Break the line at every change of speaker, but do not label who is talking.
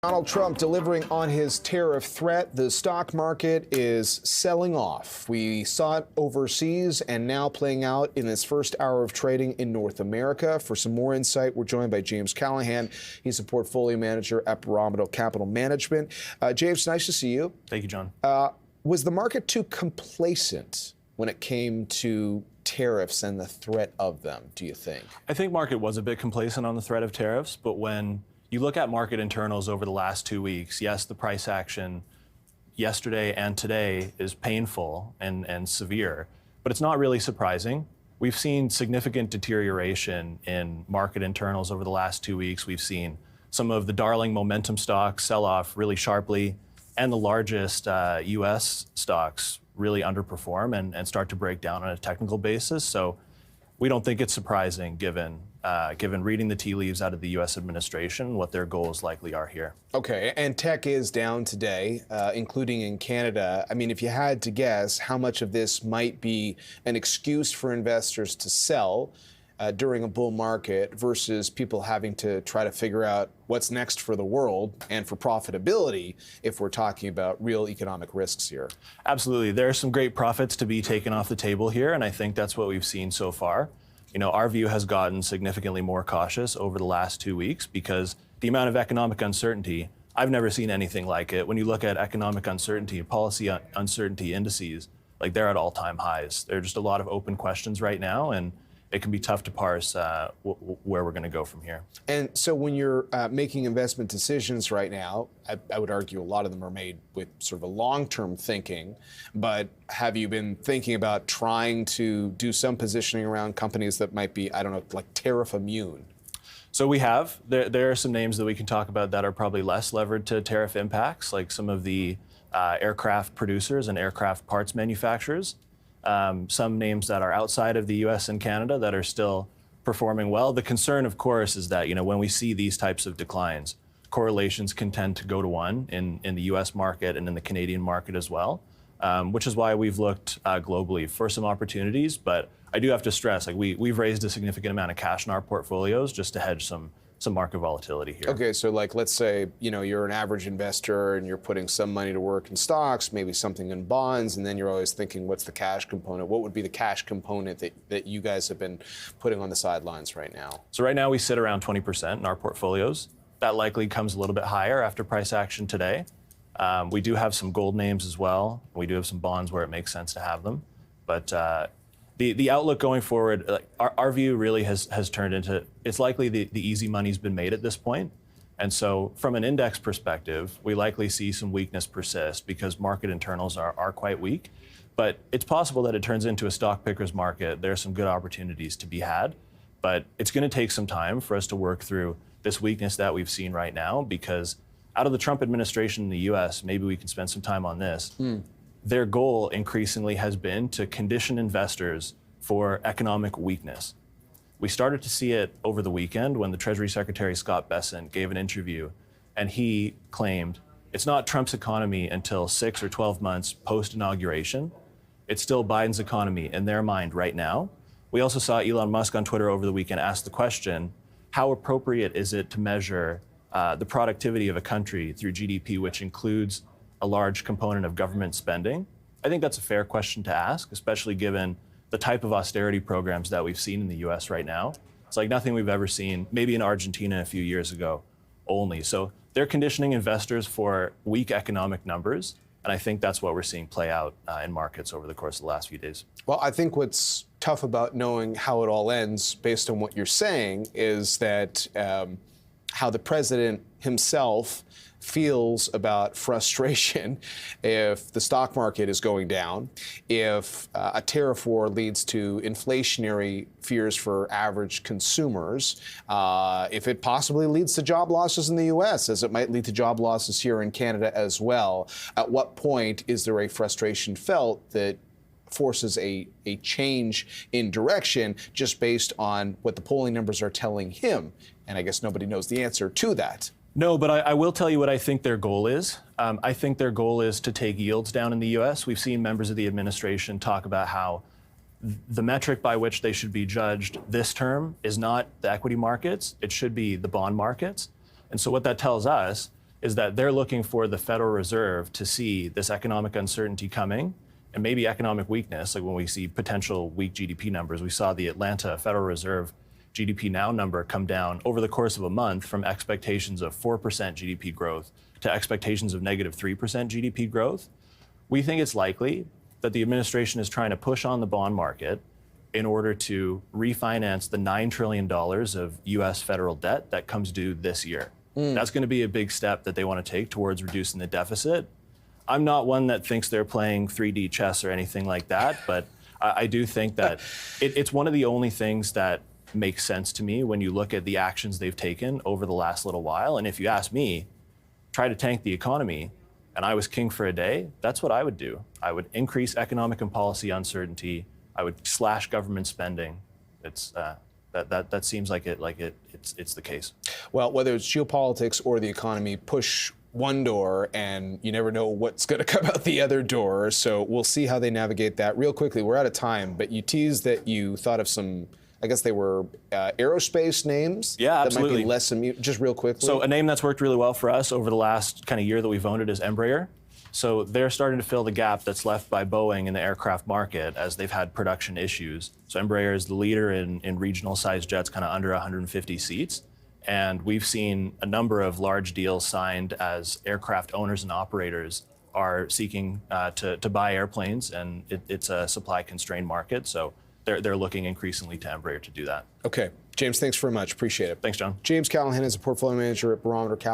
Donald Trump delivering on his tariff threat. The stock market is selling off. We saw it overseas and now playing out in this first hour of trading in North America. For some more insight, we're joined by James Callahan. He's a portfolio manager at Barometer Capital Management. James, nice to see you.
Thank you, John.
Was the market too complacent when it came to tariffs and the threat of them, do you think?
I think market was a bit complacent on the threat of tariffs, but when you look at market internals over the last 2 weeks, yes, the price action yesterday and today is painful and severe, but it's not really surprising. We've seen significant deterioration in market internals over the last 2 weeks. We've seen some of the darling momentum stocks sell off really sharply, and the largest US stocks really underperform and start to break down on a technical basis. So we don't think it's surprising given reading the tea leaves out of the U.S. administration, what their goals likely are here.
Okay, and tech is down today, including in Canada. I mean, if you had to guess how much of this might be an excuse for investors to sell during a bull market versus people having to try to figure out what's next for the world and for profitability if we're talking about real economic risks here.
Absolutely. There are some great profits to be taken off the table here, and I think that's what we've seen so far. You know, our view has gotten significantly more cautious over the last 2 weeks because the amount of economic uncertainty, I've never seen anything like it. When you look at economic uncertainty, policy uncertainty indices, like they're at all-time highs. There are just a lot of open questions right now, and it can be tough to parse where we're going to go from here.
And so when you're making investment decisions right now, I would argue a lot of them are made with sort of a long-term thinking, but have you been thinking about trying to do some positioning around companies that might be, I don't know, like Tariff-Immune?
So we have. There are some names that we can talk about that are probably less levered to tariff impacts, like some of the aircraft producers and aircraft parts manufacturers. Some names that are outside of the US and Canada that are still performing well. The concern, of course, is that, you know, when we see these types of declines, correlations can tend to go to one in the US market and in the Canadian market as well, which is why we've looked globally for some opportunities. But I do have to stress, like we've raised a significant amount of cash in our portfolios just to hedge some market volatility here.
Okay, so like let's say, you know, you're an average investor and you're putting some money to work in stocks, maybe something in bonds, and then you're always thinking, what's the cash component? What would be the cash component that you guys have been putting on the sidelines right now?
So right now we sit around 20% in our portfolios. That likely comes a little bit higher after price action today. We do have some gold names as well. We do have some bonds where it makes sense to have them. But the outlook going forward, like our view really has turned into, it's likely the easy money's been made at this point. And so from an index perspective, we likely see some weakness persist because market internals are quite weak. But it's possible that it turns into a stock picker's market. There are some good opportunities to be had, but it's going to take some time for us to work through this weakness that we've seen right now, because out of the Trump administration in the US, maybe we can spend some time on this. Their goal increasingly has been to condition investors for economic weakness. We started to see it over the weekend when the Treasury Secretary Scott Bessent gave an interview, and he claimed it's not Trump's economy until 6 or 12 months post-inauguration. It's still Biden's economy in their mind right now. We also saw Elon Musk on Twitter over the weekend ask the question, how appropriate is it to measure the productivity of a country through GDP, which includes a large component of government spending? I think that's a fair question to ask, especially given the type of austerity programs that we've seen in the US right now. It's like nothing we've ever seen, maybe in Argentina a few years ago only. So they're conditioning investors for weak economic numbers, and I think that's what we're seeing play out in markets over the course of the last few days.
Well, I think what's tough about knowing how it all ends, based on what you're saying, is that how the president himself feels about frustration if the stock market is going down, if a tariff war leads to inflationary fears for average consumers, if it possibly leads to job losses in the U.S., as it might lead to job losses here in Canada as well. At what point is there a frustration felt that forces a change in direction just based on what the polling numbers are telling him? And I guess nobody knows the answer to that.
No, but I will tell you what I think their goal is. I think their goal is to take yields down in the U.S. We've seen members of the administration talk about how the metric by which they should be judged this term is not the equity markets, it should be the bond markets. And so what that tells us is that they're looking for the Federal Reserve to see this economic uncertainty coming and maybe economic weakness, like when we see potential weak GDP numbers. We saw the Atlanta Federal Reserve GDP now number come down over the course of a month from expectations of 4% GDP growth to expectations of negative 3% GDP growth. We think it's likely that the administration is trying to push on the bond market in order to refinance the $9 trillion of US federal debt that comes due this year. That's going to be a big step that they want to take towards reducing the deficit. I'm not one that thinks they're playing 3D chess or anything like that, but I do think that it's one of the only things that makes sense to me when you look at the actions they've taken over the last little while. And if you ask me, try to tank the economy, and I was king for a day, that's what I would do. I would increase economic and policy uncertainty. I would slash government spending. It's that seems like it's the case.
Well, whether it's geopolitics or the economy, push one door and you never know what's going to come out the other door. So we'll see how they navigate that. Real quickly, we're out of time, but you teased that you thought of some, I guess they were aerospace names.
Yeah, absolutely.
That might be less immune. Just real quickly.
So a name that's worked really well for us over the last kind of year that we've owned it is Embraer. So they're starting to fill the gap that's left by Boeing in the aircraft market as they've had production issues. So Embraer is the leader in regional sized jets, kind of under 150 seats. And we've seen a number of large deals signed as aircraft owners and operators are seeking to buy airplanes, and it's a supply constrained market. So they're looking increasingly to Embraer to do that.
Okay. James, thanks very much. Appreciate it.
Thanks, John.
James Callahan is a portfolio manager at Barometer Capital.